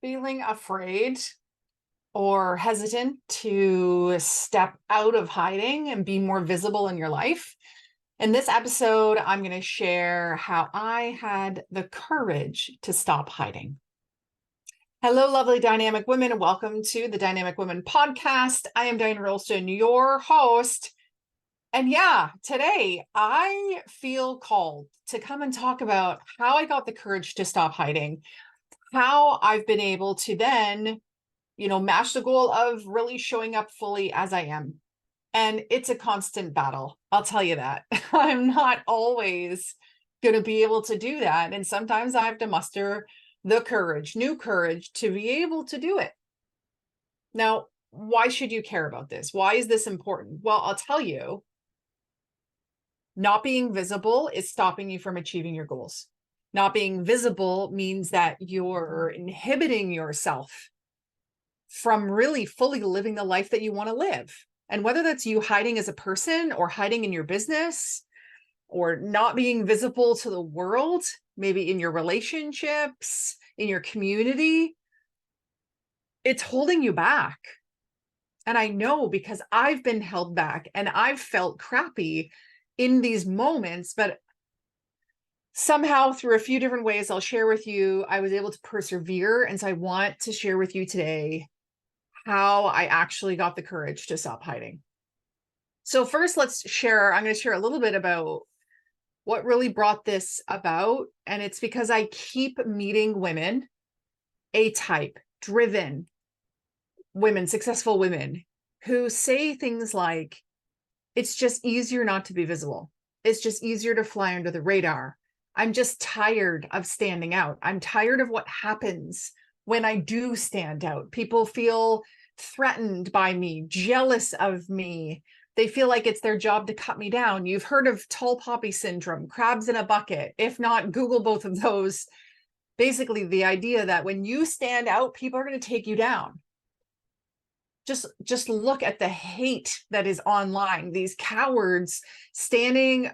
Feeling afraid or hesitant to step out of hiding and be more visible in your life? In this episode, I'm going to share how I had the courage to stop hiding. Hello, lovely dynamic women, and welcome to the Dynamic Women podcast. I am Diane Rolston, your host. And yeah, today I feel called to come and talk about how I got the courage to stop hiding, how I've been able to then, match the goal of really showing up fully as I am. And it's a constant battle. I'll tell you that. I'm not always going to be able to do that. And sometimes I have to muster the courage, new courage to be able to do it. Now, why should you care about this? Why is this important? Well, I'll tell you, not being visible is stopping you from achieving your goals. Not being visible means that you're inhibiting yourself from really fully living the life that you want to live. And whether that's you hiding as a person or hiding in your business or not being visible to the world, maybe in your relationships, in your community, it's holding you back. And I know because I've been held back and I've felt crappy in these moments, but somehow through a few different ways I'll share with you, I was able to persevere. And so I want to share with you today how I actually got the courage to stop hiding. So first, I'm going to share a little bit about what really brought this about. And it's because I keep meeting women, A-type, driven women, successful women, who say things like, it's just easier not to be visible. It's just easier to fly under the radar. I'm just tired of standing out. I'm tired of what happens when I do stand out. People feel threatened by me, jealous of me. They feel like it's their job to cut me down. You've heard of tall poppy syndrome, crabs in a bucket. If not, Google both of those. Basically, the idea that when you stand out, people are going to take you down. Just look at the hate that is online. These cowards standing,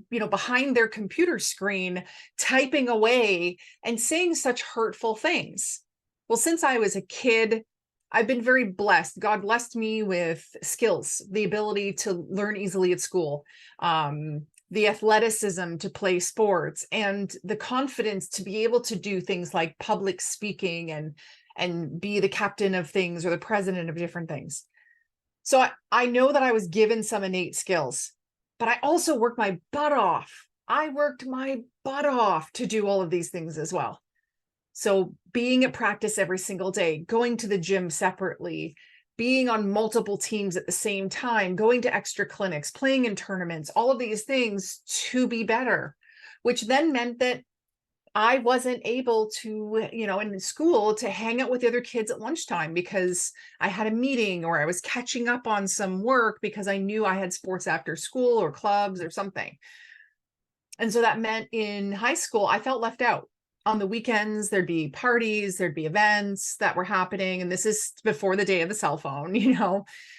behind their computer screen, typing away and saying such hurtful things. Well, since I was a kid, I've been very blessed. God blessed me with skills, the ability to learn easily at school, the athleticism to play sports, and the confidence to be able to do things like public speaking and be the captain of things or the president of different things. So I know that I was given some innate skills, but I also worked my butt off. I worked my butt off to do all of these things as well. So being at practice every single day, going to the gym separately, being on multiple teams at the same time, going to extra clinics, playing in tournaments, all of these things to be better, which then meant that I wasn't able to, in school to hang out with the other kids at lunchtime because I had a meeting or I was catching up on some work because I knew I had sports after school or clubs or something. And so that meant in high school, I felt left out. On the weekends, there'd be parties, there'd be events that were happening. And this is before the day of the cell phone,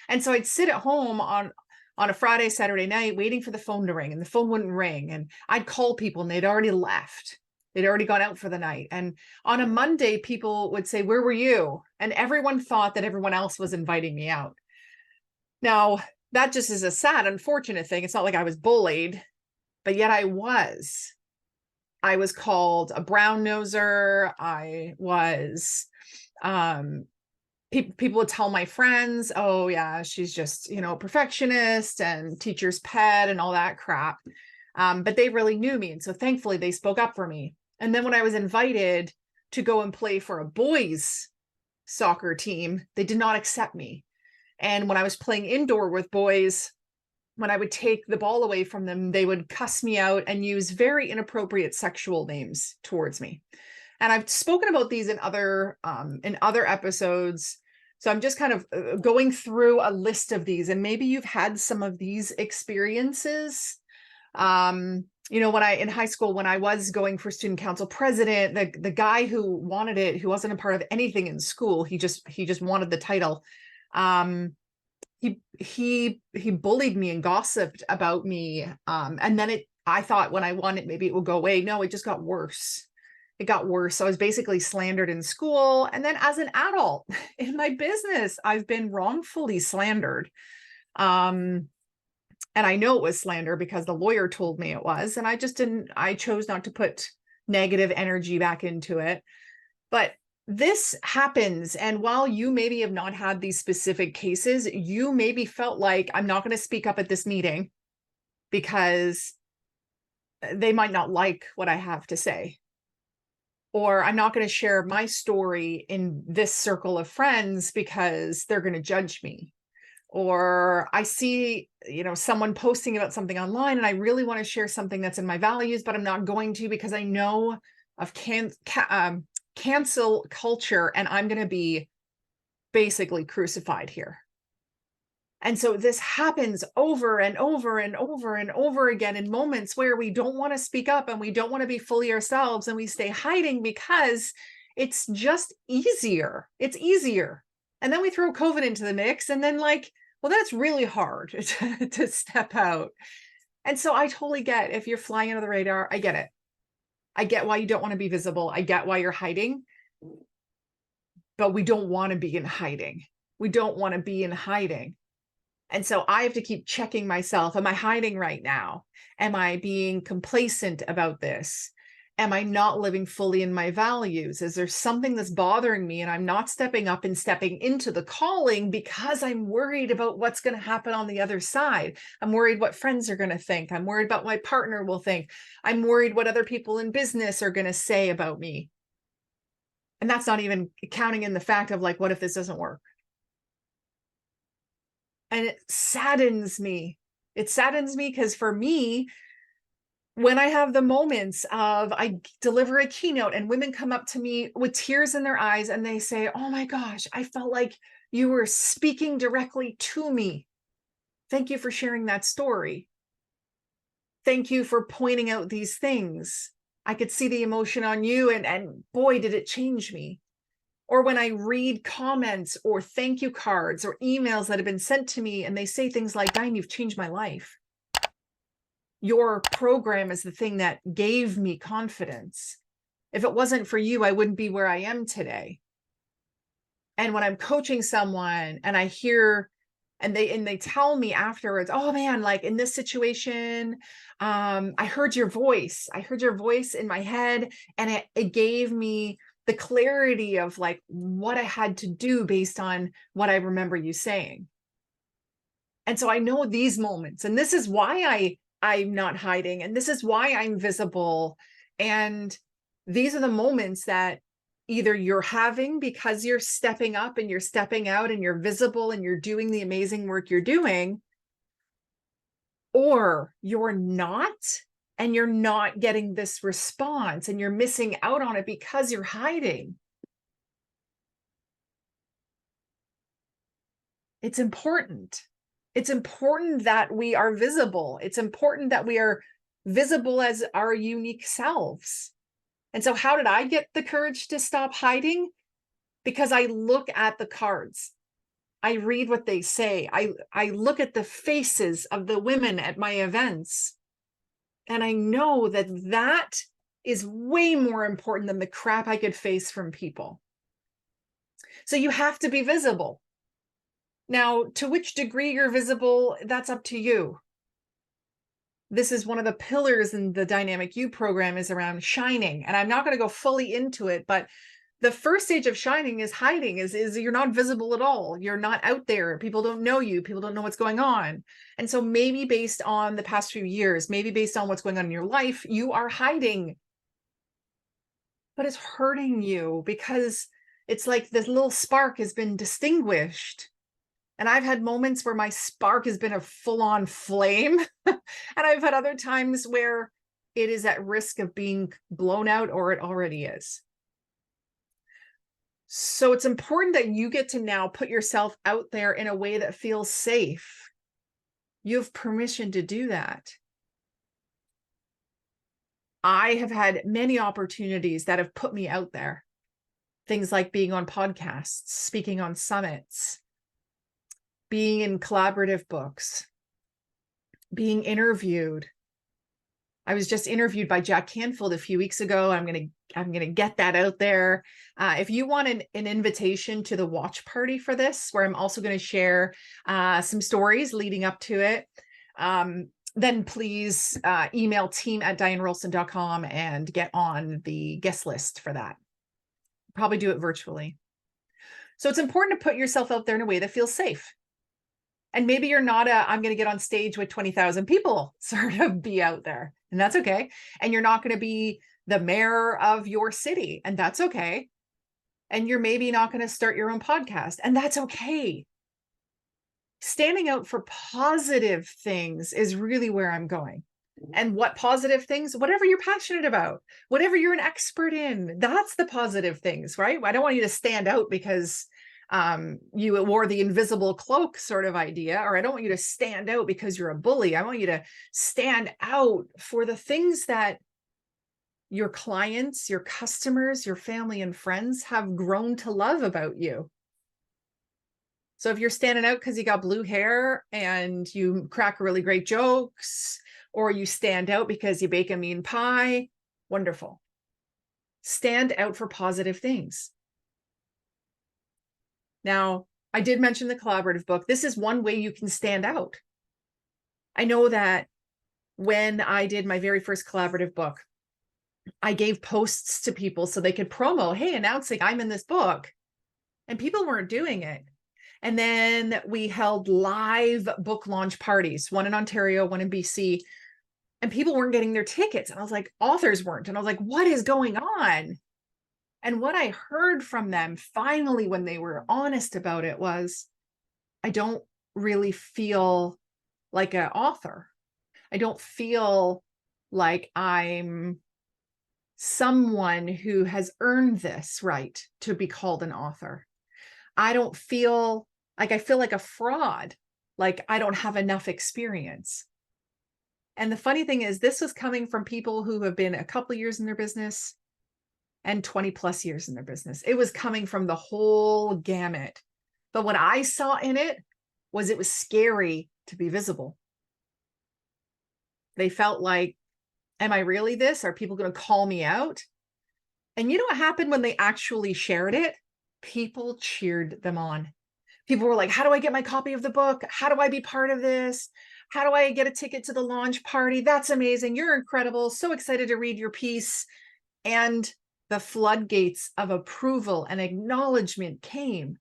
And so I'd sit at home on a Friday, Saturday night, waiting for the phone to ring, and the phone wouldn't ring. And I'd call people and they'd already left. They'd already gone out for the night. And on a Monday, people would say, "Where were you?" And everyone thought that everyone else was inviting me out. Now, that just is a sad, unfortunate thing. It's not like I was bullied, but yet I was. I was called a brown noser. I was, people would tell my friends, "Oh yeah, she's just, a perfectionist and teacher's pet and all that crap." But they really knew me. And so thankfully they spoke up for me. And then when I was invited to go and play for a boys soccer team, they did not accept me. And when I was playing indoor with boys, when I would take the ball away from them, they would cuss me out and use very inappropriate sexual names towards me. And I've spoken about these in other episodes. So I'm just kind of going through a list of these, and maybe you've had some of these experiences. In high school, when I was going for student council president, the guy who wanted it, who wasn't a part of anything in school, he just wanted the title. He bullied me and gossiped about me. And then I thought when I won it, maybe it will go away. No, it just got worse. it got worse. I was basically slandered in school. And then as an adult in my business, I've been wrongfully slandered. And I know it was slander because the lawyer told me it was, and I chose not to put negative energy back into it. But this happens. And while you maybe have not had these specific cases, you maybe felt like, I'm not going to speak up at this meeting because they might not like what I have to say. Or I'm not going to share my story in this circle of friends because they're going to judge me. Or I see, someone posting about something online and I really want to share something that's in my values, but I'm not going to because I know of cancel culture and I'm going to be basically crucified here. And so this happens over and over and over and over again in moments where we don't want to speak up and we don't want to be fully ourselves and we stay hiding because it's just easier. It's easier. And then we throw COVID into the mix and then well, that's really hard to step out. And so I totally get if you're flying under the radar, I get it. I get why you don't want to be visible. I get why you're hiding, but we don't want to be in hiding. We don't want to be in hiding. And so I have to keep checking myself. Am I hiding right now? Am I being complacent about this? Am I not living fully in my values? Is there something that's bothering me and I'm not stepping up and stepping into the calling because I'm worried about what's going to happen on the other side? I'm worried what friends are going to think. I'm worried about what my partner will think. I'm worried what other people in business are going to say about me. And that's not even counting in the fact of what if this doesn't work? And it saddens me. It saddens me because for me, when I have the moments of I deliver a keynote and women come up to me with tears in their eyes and they say, oh my gosh, I felt like you were speaking directly to me. Thank you for sharing that story. Thank you for pointing out these things. I could see the emotion on you and boy, did it change me. Or when I read comments or thank you cards or emails that have been sent to me and they say things like, Diane, you've changed my life. Your program is the thing that gave me confidence. If it wasn't for you, I wouldn't be where I am today. And when I'm coaching someone and I hear and they tell me afterwards, oh man, in this situation, I heard your voice. I heard your voice in my head and it gave me the clarity of what I had to do based on what I remember you saying. And so I know these moments, and this is why I'm not hiding, and this is why I'm visible. And these are the moments that either you're having because you're stepping up and you're stepping out and you're visible and you're doing the amazing work you're doing, or you're not. And you're not getting this response and you're missing out on it because you're hiding. It's important. It's important that we are visible. It's important that we are visible as our unique selves. And so how did I get the courage to stop hiding? Because I look at the cards. I read what they say. I look at the faces of the women at my events. And I know that is way more important than the crap I could face from people. So you have to be visible. Now, to which degree you're visible, that's up to you. This is one of the pillars in the Dynamic You program is around shining. And I'm not going to go fully into it, but the first stage of shining is hiding, is you're not visible at all. You're not out there. People don't know you. People don't know what's going on. And so maybe based on the past few years, maybe based on what's going on in your life, you are hiding. But it's hurting you because it's like this little spark has been distinguished. And I've had moments where my spark has been a full-on flame. And I've had other times where it is at risk of being blown out or it already is. So it's important that you get to now put yourself out there in a way that feels safe. You have permission to do that. I have had many opportunities that have put me out there. Things like being on podcasts, speaking on summits, being in collaborative books, being interviewed. I was just interviewed by Jack Canfield a few weeks ago. I'm gonna get that out there. If you want an invitation to the watch party for this, where I'm also going to share some stories leading up to it, then please email team@dianerolston.com and get on the guest list for that. Probably do it virtually. So it's important to put yourself out there in a way that feels safe. And maybe you're not I'm going to get on stage with 20,000 people sort of be out there, and that's okay. And you're not going to be the mayor of your city, and that's okay. And you're maybe not going to start your own podcast, and that's okay. Standing out for positive things is really where I'm going. And what positive things? Whatever you're passionate about, whatever you're an expert in, that's the positive things, right? I don't want you to stand out because you wore the invisible cloak sort of idea, or I don't want you to stand out because you're a bully. I want you to stand out for the things that your clients, your customers, your family and friends have grown to love about you. So if you're standing out because you got blue hair and you crack really great jokes, or you stand out because you bake a mean pie, wonderful. Stand out for positive things. Now, I did mention the collaborative book. This is one way you can stand out. I know that when I did my very first collaborative book, I gave posts to people so they could promo, hey, announcing I'm in this book. And people weren't doing it. And then we held live book launch parties, one in Ontario, one in BC, and people weren't getting their tickets. And I was like, authors weren't. And I was like, what is going on? And what I heard from them finally, when they were honest about it, was, I don't really feel like an author. I don't feel like I'm someone who has earned this right to be called an author. I don't feel like, I feel like a fraud, like I don't have enough experience. And the funny thing is, this was coming from people who have been a couple years in their business and 20 plus years in their business. It was coming from the whole gamut. But what I saw in it was scary to be visible. They felt like, am I really this? Are people going to call me out? And you know what happened when they actually shared it? People cheered them on. People were like, how do I get my copy of the book? How do I be part of this? How do I get a ticket to the launch party? That's amazing. You're incredible. So excited to read your piece. And the floodgates of approval and acknowledgement came.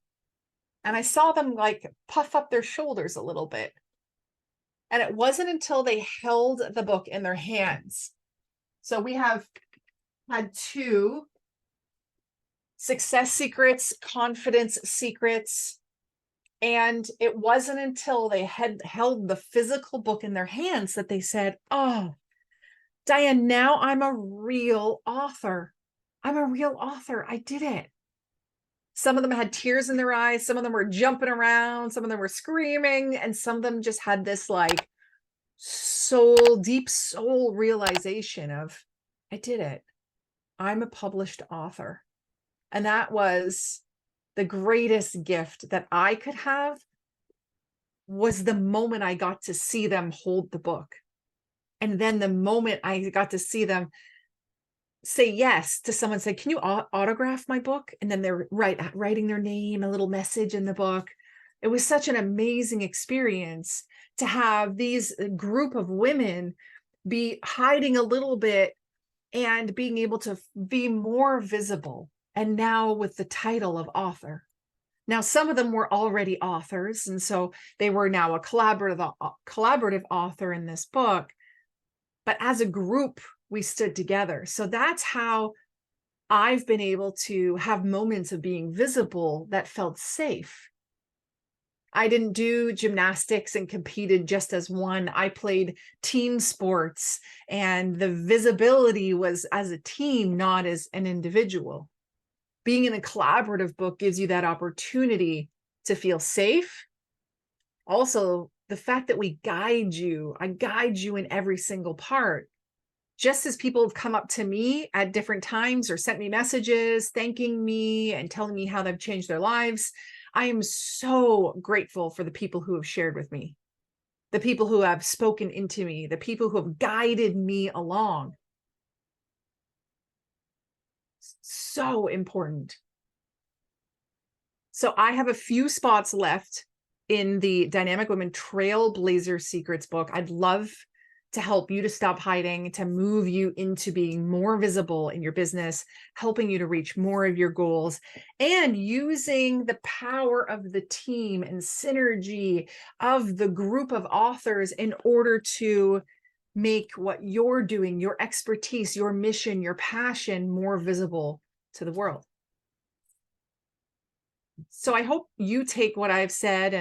And I saw them like puff up their shoulders a little bit. And it wasn't until they held the book in their hands. So we have had 2 success secrets, confidence secrets. And it wasn't until they had held the physical book in their hands that they said, oh, Diane, now I'm a real author. I'm a real author. I did it. Some of them had tears in their eyes. Some of them were jumping around. Some of them were screaming. And some of them just had this like deep soul realization of, I did it. I'm a published author. And that was the greatest gift that I could have, was the moment I got to see them hold the book. And then the moment I got to see them say yes to someone, say, can you autograph my book? And then they're writing their name, a little message in the book. It was such an amazing experience to have these group of women be hiding a little bit and being able to be more visible. And now with the title of author. Now, some of them were already authors, and so they were now a collaborative author in this book. But as a group, we stood together. So that's how I've been able to have moments of being visible that felt safe. I didn't do gymnastics and competed just as one. I played team sports, and the visibility was as a team, not as an individual. Being in a collaborative book gives you that opportunity to feel safe. Also, the fact that I guide you in every single part. Just as people have come up to me at different times or sent me messages thanking me and telling me how they've changed their lives, I am so grateful for the people who have shared with me. the people who have spoken into me, the people who have guided me along. So important. So I have a few spots left in the Dynamic Women Trailblazer Secrets book. I'd love to help you to stop hiding, to move you into being more visible in your business, helping you to reach more of your goals, and using the power of the team and synergy of the group of authors in order to make what you're doing, your expertise, your mission, your passion more visible to the world. So I hope you take what I've said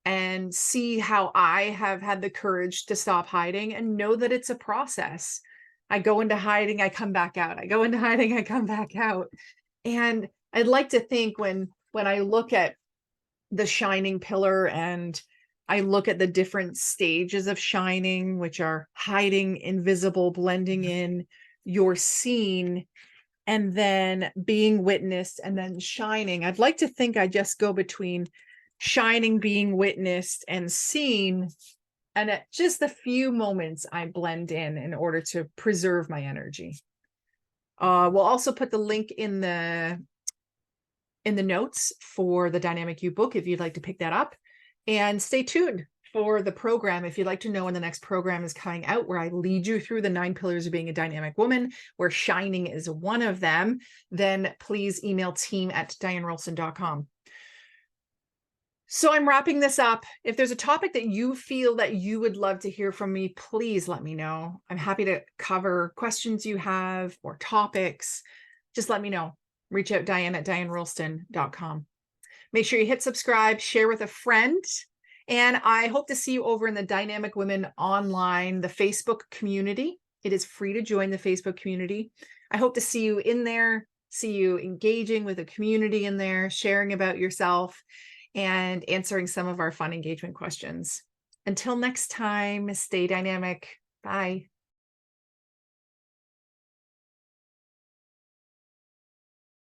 and see how I have had the courage to stop hiding and know that it's a process. I go into hiding, I come back out. I go into hiding, I come back out. And I'd like to think when I look at the shining pillar and I look at the different stages of shining, which are hiding, invisible, blending in, you're seen, and then being witnessed, and then shining. I'd like to think I just go between shining, being witnessed, and seen. And at just a few moments, I blend in order to preserve my energy. We'll also put the link in the notes for the Dynamic You book if you'd like to pick that up. And stay tuned for the program if you'd like to know when the next program is coming out, where I lead you through the 9 pillars of being a dynamic woman, where shining is one of them. Then please email team@dianerolston.com. So I'm wrapping this up. If there's a topic that you feel that you would love to hear from me, please let me know. I'm happy to cover questions you have or topics. Just let me know. Reach out, Diane@dianerolston.com. Make sure you hit subscribe, share with a friend, and I hope to see you over in the Dynamic Women Online, the Facebook community. It is free to join the Facebook community. I hope to see you in there, see you engaging with the community in there, sharing about yourself, and answering some of our fun engagement questions. Until next time, stay dynamic. Bye.